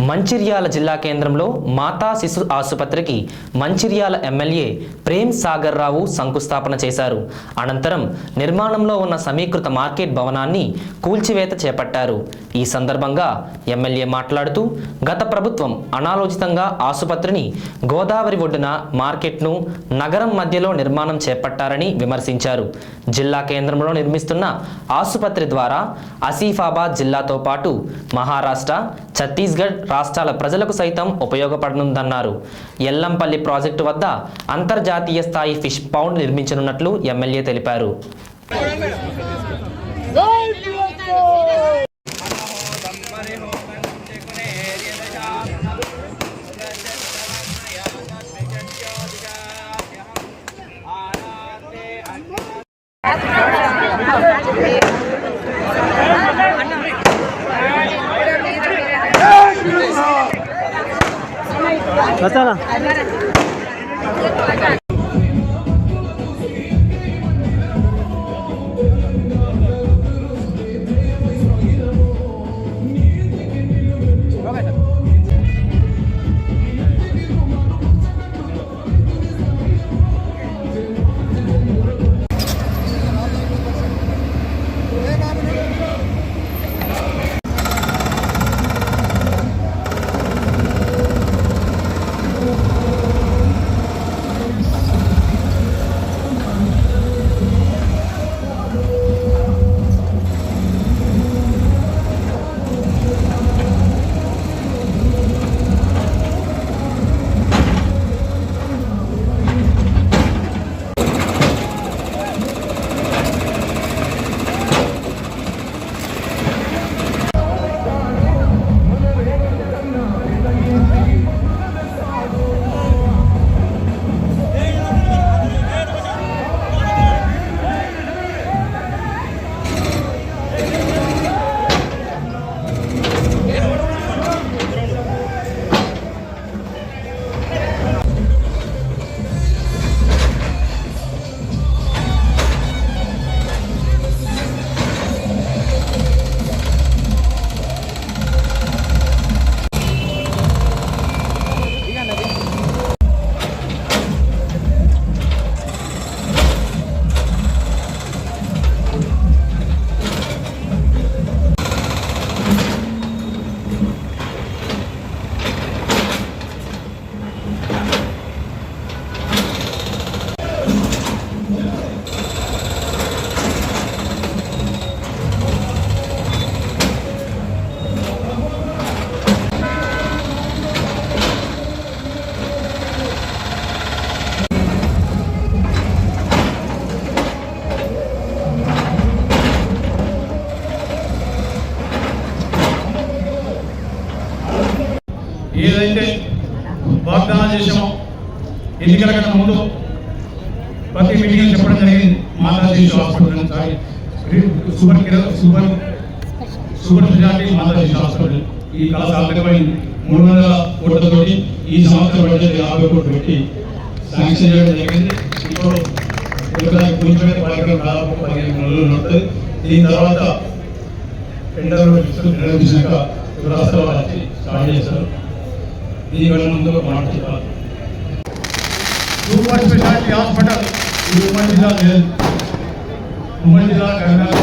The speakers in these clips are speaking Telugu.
మంచిర్యాల జిల్లా కేంద్రంలో మాతా శిశు ఆసుపత్రికి మంచిర్యాల ఎమ్మెల్యే ప్రేమ్ సాగర్ రావు శంకుస్థాపన చేశారు. అనంతరం నిర్మాణంలో ఉన్న సమీకృత మార్కెట్ భవనాన్ని కూల్చివేత చేపట్టారు. ఈ సందర్భంగా ఎమ్మెల్యే మాట్లాడుతూ గత ప్రభుత్వం అనాలోచితంగా ఆసుపత్రిని గోదావరి ఒడ్డున మార్కెట్ను నగరం మధ్యలో నిర్మాణం చేపట్టారని విమర్శించారు. జిల్లా కేంద్రంలో నిర్మిస్తున్న ఆసుపత్రి ద్వారా ఆసిఫాబాద్ జిల్లాతో పాటు మహారాష్ట్ర, ఛత్తీస్గఢ్ రాష్ట్రాల ప్రజలకు సైతం ఉపయోగపడనుందన్నారు. ఎల్లంపల్లి ప్రాజెక్టు వద్ద అంతర్జాతీయ స్థాయి ఫిష్ పౌండ్ నిర్మించనున్నట్లు ఎమ్మెల్యే తెలిపారు. Bacana. ఏదైతే వాగ్దానం చేసామో ఎన్నికల కన్నా ముందు ప్రతి మీటింగ్ చెప్పడం జరిగింది. మాతా శిశు హాస్పిటల్, సూపర్ స్పెషాలిటీ మాతా శిశు హాస్పిటల్ ఈ కళ సార్థకమైంది. 300 కోట్లతో ఈ సంవత్సరం బడ్జెట్ 50 కోట్లు పెట్టి శాంక్షన్ చేయడం జరిగింది. ఇప్పుడు కూర్చొని కార్యక్రమం దాదాపు 15 నెలలు ఉంటుంది. దీని తర్వాత టెండర్ నిర్వహించాక రాష్ట్రాలు వచ్చి స్టార్ట్ చేస్తారు. దీనివల్ల ముందు మాట చెప్పాలి. సూపర్ స్పెషాలిటీ హాస్పిటల్ ఈ ఉమ్మడి జిల్లా లేదు. ఉమ్మడి జిల్లా కరీంనగర్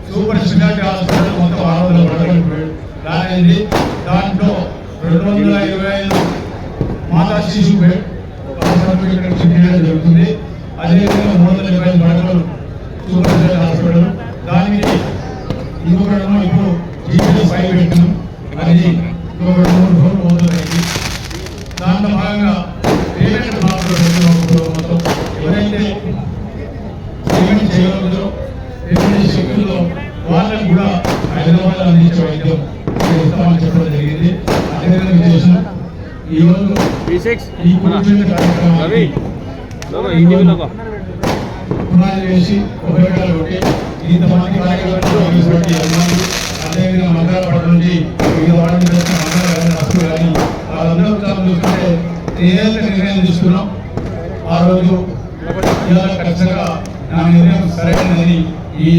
సూపర్ స్పెషాలిటీ హాస్పిటల్ మొత్తం 600 పడగలు ప్లాన్ అయింది. దాంట్లో 225 మాతా శిశు బెడ్ జరుగుతుంది. అదేవిధంగా 375 పడగలు సూపర్ స్పెషాలిటీ హాస్పిటల్. దానికి ఇంకొకటి ఇప్పుడు GP5 పెట్టినాం. అది ఇంకొక 2-3 రోజులు పోతుందండి. దాంట్లో భాగంగా పేమెంట్ మొత్తం ఎవరైతే పేమెంట్ చేయగలదో పేమెంట్ శక్తుల్లో వాళ్ళకు కూడా హైదరాబాద్ అందించే వైద్యం ఇస్తామని చెప్పడం జరిగింది. అదేవిధంగా చేసిన ఈరోజు ఈ కూర్చున్న కార్యక్రమాన్ని పునాది వేసి ఉపయోగాలు కొట్టి ఇంతమంది కార్యక్రమాలు అదేవిధంగా మంగళపడ నుంచి వివిధ వార్డు మంగళ కానీ వాళ్ళందరూ చూస్తుంటే ఏదైతే నిర్ణయం తీసుకున్నాం ఆ రోజు ఖచ్చితంగా నా నిర్ణయం సరైనదని ఈ